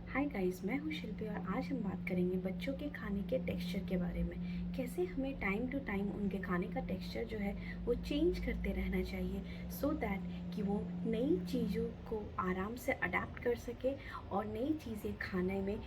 Hi guys, मैं हूँ शिल्पी और आज हम बात करेंगे बच्चों के खाने के टेक्सचर के बारे में। कैसे हमें टाइम टू टाइम उनके खाने का टेक्सचर जो है वो चेंज करते रहना चाहिए सो दैट कि वो नई चीज़ों को आराम से अडेप्ट कर सके और नई चीज़ें खाने में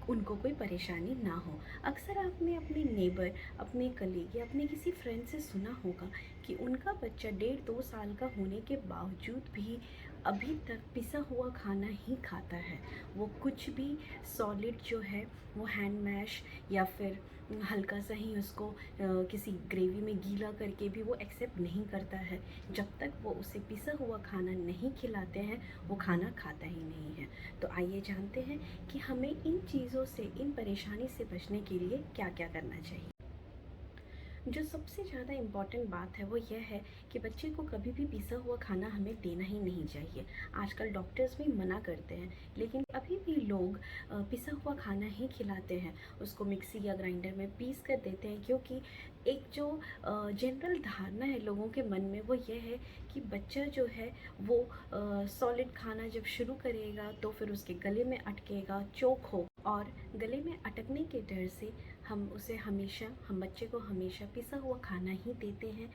उनको कोई परेशानी ना हो। अक्सर आपने अपने नेबर, अपने कलीग या अपने किसी फ्रेंड से सुना होगा कि उनका बच्चा 1.5-2 साल का होने के बावजूद भी अभी तक पिसा हुआ खाना ही खाता है। वो कुछ भी सॉलिड जो है वो हैंड मैश या फिर हल्का सा ही उसको किसी ग्रेवी में गीला करके भी वो एक्सेप्ट नहीं करता है। जब तक वो उसे पिसा हुआ खाना नहीं खिलाते हैं वो खाना खाता ही नहीं है। तो आइए जानते हैं कि हमें इन चीज़ों से, इन परेशानी से बचने के लिए क्या क्या करना चाहिए। जो सबसे ज़्यादा इम्पॉर्टेंट बात है वो यह है कि बच्चे को कभी भी पिसा हुआ खाना हमें देना ही नहीं चाहिए। आजकल डॉक्टर्स भी मना करते हैं, लेकिन अभी भी लोग पिसा हुआ खाना ही खिलाते हैं। उसको मिक्सी या ग्राइंडर में पीस कर देते हैं, क्योंकि एक जो जनरल धारणा है लोगों के मन में वो यह है कि बच्चा जो है वो सॉलिड खाना जब शुरू करेगा तो फिर उसके गले में अटकेगा, चोक हो, और गले में अटकने के डर से हम बच्चे को हमेशा पिसा हुआ खाना ही देते हैं।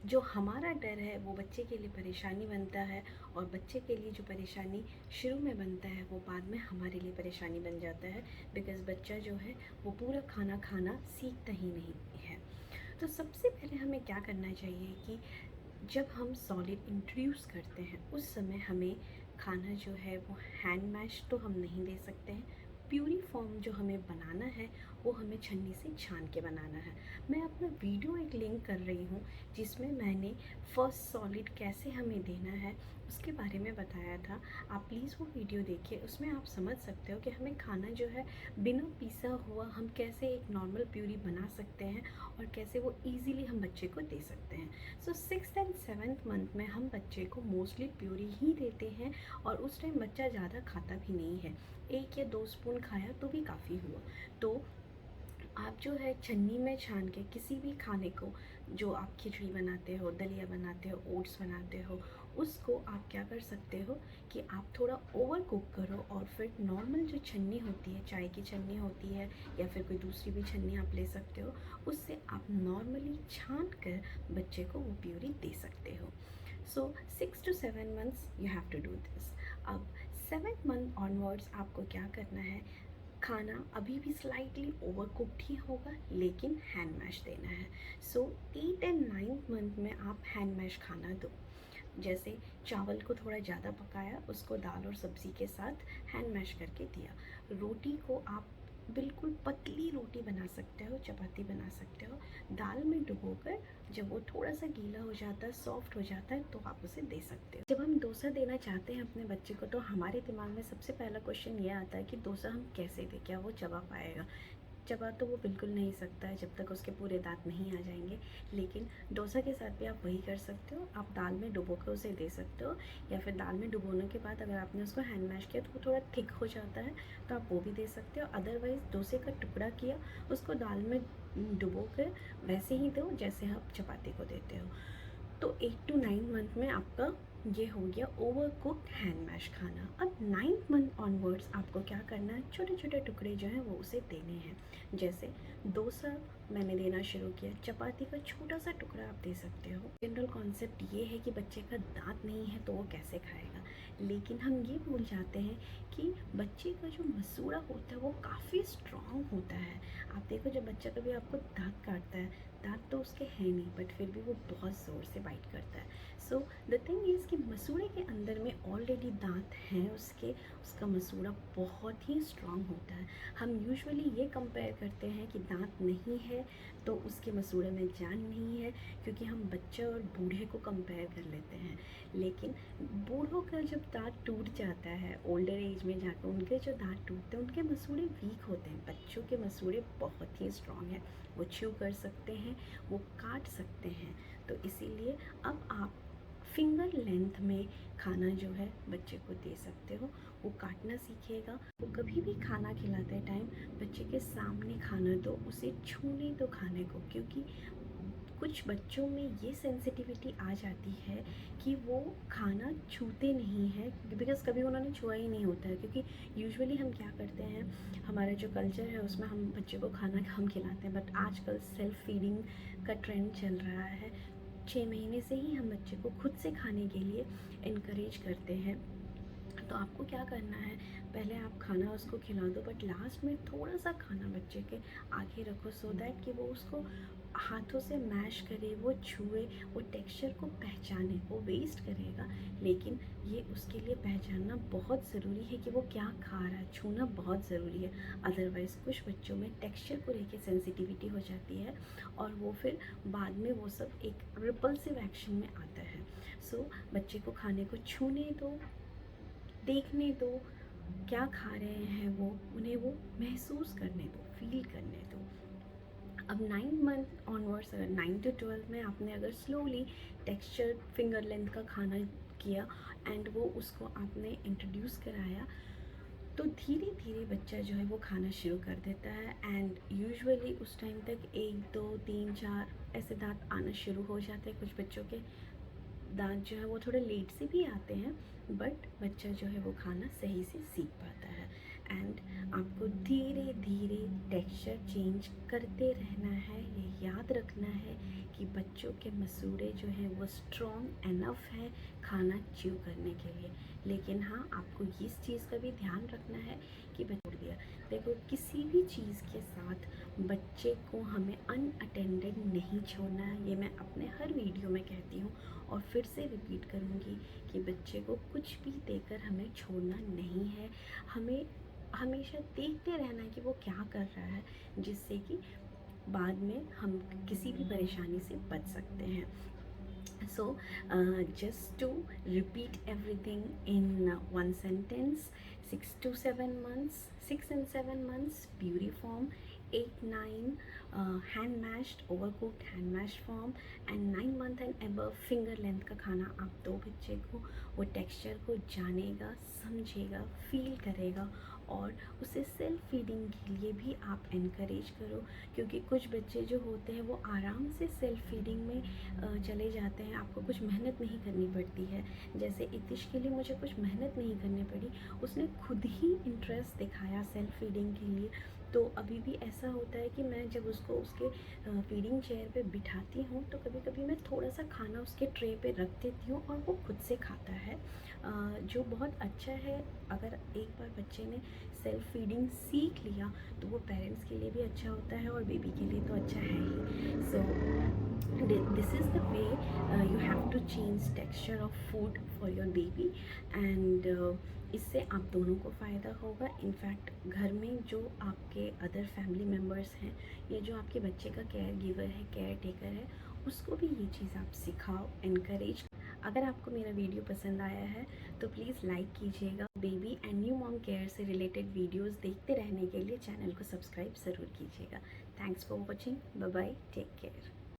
जो हमारा डर है वो बच्चे के लिए परेशानी बनता है, और बच्चे के लिए जो परेशानी शुरू में बनता है वो बाद में हमारे लिए परेशानी बन जाता है, बिकॉज़ बच्चा जो है वो पूरा खाना खाना सीखता ही नहीं है। तो सबसे पहले हमें क्या करना चाहिए कि जब हम सॉलिड इंट्रोड्यूस करते हैं उस समय हमें खाना जो है वो हैंड मैश तो हम नहीं दे सकते हैं। प्यूरी फॉर्म जो हमें बनाना है वो हमें छन्नी से छान के बनाना है। मैं अपना वीडियो एक लिंक कर रही हूँ जिसमें मैंने फर्स्ट सॉलिड कैसे हमें देना है उसके बारे में बताया था। आप प्लीज़ वो वीडियो देखिए, उसमें आप समझ सकते हो कि हमें खाना जो है बिना पिसा हुआ हम कैसे एक नॉर्मल प्यूरी बना सकते हैं और कैसे वो ईज़िली हम बच्चे को दे सकते हैं। सो 6th एंड 7th मंथ में हम बच्चे को मोस्टली प्यूरी ही देते हैं, और उस टाइम बच्चा ज़्यादा खाता भी नहीं है, 1 या 2 स्पून खाया तो भी काफ़ी हुआ। तो आप जो है छन्नी में छान के किसी भी खाने को, जो आप खिचड़ी बनाते हो, दलिया बनाते हो, ओट्स बनाते हो, उसको आप क्या कर सकते हो कि आप थोड़ा ओवर कुक करो और फिर नॉर्मल जो छन्नी होती है, चाय की छन्नी होती है या फिर कोई दूसरी भी छन्नी आप ले सकते हो, उससे आप नॉर्मली छान कर बच्चे को वो प्यूरी दे सकते हो। So 6 to 7 months you have to do this. अब 7th मंथ ऑनवर्ड्स आपको क्या करना है, खाना अभी भी स्लाइटली ओवर कुक्ड ही होगा लेकिन हैंड मैश देना है। सो 8 एंड 9th मंथ में आप हैंड मैश खाना दो। जैसे चावल को थोड़ा ज़्यादा पकाया, उसको दाल और सब्ज़ी के साथ हैंड मैश करके दिया। रोटी को आप बिल्कुल पतली रोटी बना सकते हो, चपाती बना सकते हो, दाल में डुबोकर जब वो थोड़ा सा गीला हो जाता है, सॉफ्ट हो जाता है, तो आप उसे दे सकते हो। जब हम डोसा देना चाहते हैं अपने बच्चे को तो हमारे दिमाग में सबसे पहला क्वेश्चन ये आता है कि डोसा हम कैसे दें, क्या वो चबा पाएगा। चबा तो वो बिल्कुल नहीं सकता है जब तक उसके पूरे दांत नहीं आ जाएंगे, लेकिन डोसा के साथ भी आप वही कर सकते हो। आप दाल में डुबो कर उसे दे सकते हो, या फिर दाल में डुबोने के बाद अगर आपने उसको हैंड मैश किया तो वो थोड़ा थिक हो जाता है तो आप वो भी दे सकते हो। अदरवाइज़ डोसे का टुकड़ा किया, उसको दाल में डुबो कर वैसे ही दो जैसे आप चपाती को देते हो। तो 8 to 9 मंथ में आपका ये हो गया ओवर कुक्ड हैंड मैश खाना। अब 9th मंथ ऑनवर्ड्स आपको क्या करना है, छोटे छोटे टुकड़े जो हैं वो उसे देने हैं। जैसे डोसा मैंने देना शुरू किया, चपाती का छोटा सा टुकड़ा आप दे सकते हो। जनरल कॉन्सेप्ट ये है कि बच्चे का दांत नहीं है तो वो कैसे खाएगा, लेकिन हम ये भूल जाते हैं कि बच्चे का जो मसूड़ा होता है वो काफ़ी स्ट्रॉन्ग होता है। आप देखो जब बच्चा कभी आपको दांत काटता है, दांत तो उसके हैं नहीं बट फिर भी वो बहुत ज़ोर से बाइट करता है। सो द थिंग इज़ कि मसूड़े के अंदर में ऑलरेडी दांत हैं उसके, उसका मसूड़ा बहुत ही स्ट्रॉन्ग होता है। हम यूजुअली ये कंपेयर करते हैं कि दांत नहीं है तो उसके मसूड़े में जान नहीं है, क्योंकि हम बच्चे और बूढ़े को कंपेयर कर लेते हैं। लेकिन बूढ़ों का जब दांत टूट जाता है ओल्डर एज में जाकर, उनके जो दांत टूटते हैं उनके मसूड़े वीक होते हैं, बच्चों के मसूड़े बहुत ही स्ट्रॉन्ग हैं। वो च्यू कर सकते हैं, वो काट सकते हैं। तो इसीलिए अब आप फिंगर लेंथ में खाना जो है बच्चे को दे सकते हो। वो काटना सीखेगा। वो कभी भी खाना खिलाते टाइम बच्चे के सामने खाना दो, उसे छूने दो खाने को, क्योंकि कुछ बच्चों में ये सेंसिटिविटी आ जाती है कि वो खाना छूते नहीं हैं, बिकॉज़ कभी उन्होंने छुआ ही नहीं होता है। क्योंकि यूजुअली हम क्या करते हैं, हमारा जो कल्चर है उसमें हम बच्चे को खाना कम खिलाते हैं, बट आजकल सेल्फ फीडिंग का ट्रेंड चल रहा है। 6 महीने से ही हम बच्चे को खुद से खाने के लिए इनकरेज करते हैं। तो आपको क्या करना है, पहले आप खाना उसको खिला दो, बट लास्ट में थोड़ा सा खाना बच्चे के आगे रखो, सो दैट कि वो उसको हाथों से मैश करे, वो छुए, वो टेक्सचर को पहचाने। वो वेस्ट करेगा, लेकिन ये उसके लिए पहचानना बहुत ज़रूरी है कि वो क्या खा रहा है। छूना बहुत ज़रूरी है, अदरवाइज़ कुछ बच्चों में टेक्सचर को लेके सेंसिटिविटी हो जाती है और वो फिर बाद में वो सब एक रिपल्सिव एक्शन में आता है। सो बच्चे को खाने को छूने दो, देखने दो, क्या खा रहे हैं वो, उन्हें वो महसूस करने दो, फील करने दो। अब 9 मंथ ऑनवर्ड्स, अगर 9 to 12 में आपने अगर स्लोली टेक्सचर फिंगर लेंथ का खाना किया एंड वो उसको आपने इंट्रोड्यूस कराया, तो धीरे धीरे बच्चा जो है वो खाना शुरू कर देता है। एंड यूजुअली उस टाइम तक 1 2 3 4 ऐसे दांत आना शुरू हो जाते हैं। कुछ बच्चों के दांत जो है वो थोड़े लेट से भी आते हैं, बट बच्चा जो है वो खाना सही से सीख पाता है। एंड आपको धीरे धीरे टेक्सचर चेंज करते रहना है। ये याद रखना है कि बच्चों के मसूड़े जो हैं वो स्ट्रॉन्ग इनफ है खाना च्यू करने के लिए। लेकिन हाँ, आपको इस चीज़ का भी ध्यान रखना है कि छोड़ दिया। देखो, किसी भी चीज़ के साथ बच्चे को हमें अनअटेंडेड नहीं छोड़ना है। ये मैं अपने हर वीडियो में कहती हूँ और फिर से रिपीट करूँगी कि बच्चे को कुछ भी देकर हमें छोड़ना नहीं है। हमें हमेशा देखते रहना है कि वो क्या कर रहा है, जिससे कि बाद में हम किसी भी परेशानी से बच सकते हैं। So, just to repeat everything in one sentence: 6 to 7 months, 6 and 7 months puriform, 8 9 hand mashed, overcooked hand mashed form, and 9 month and above finger length का खाना आप दो बच्चे को। वो टेक्सचर को जानेगा, समझेगा, फील करेगा और उसे सेल्फ फीडिंग के लिए भी आप इनकरेज करो। क्योंकि कुछ बच्चे जो होते हैं वो आराम से सेल्फ फीडिंग में चले जाते हैं, आपको कुछ मेहनत नहीं करनी पड़ती है। जैसे इतिश के लिए मुझे कुछ मेहनत नहीं करनी पड़ी, उसने खुद ही इंटरेस्ट दिखाया सेल्फ फीडिंग के लिए। तो अभी भी ऐसा होता है कि मैं जब उसको उसके फीडिंग चेयर पे बिठाती हूँ तो कभी कभी मैं थोड़ा सा खाना उसके ट्रे पे रख देती हूँ और वो खुद से खाता है, जो बहुत अच्छा है। अगर एक बार बच्चे ने सेल्फ फीडिंग सीख लिया तो वो पेरेंट्स के लिए भी अच्छा होता है और बेबी के लिए तो अच्छा है ही। सो this is the way you have to change texture of food for your baby, and इससे आप दोनों को फ़ायदा होगा। इनफैक्ट घर में जो आपके अदर फैमिली मेम्बर्स हैं या जो आपके बच्चे का केयर गिवर है, केयर टेकर है, उसको भी ये चीज़ आप सिखाओ, इनकरेज। अगर आपको मेरा वीडियो पसंद आया है तो प्लीज़ लाइक कीजिएगा। Baby and new mom care से रिलेटेड वीडियोस देखते रहने के लिए चैनल को सब्सक्राइब ज़रूर कीजिएगा। Thanks for watching, bye bye, take care.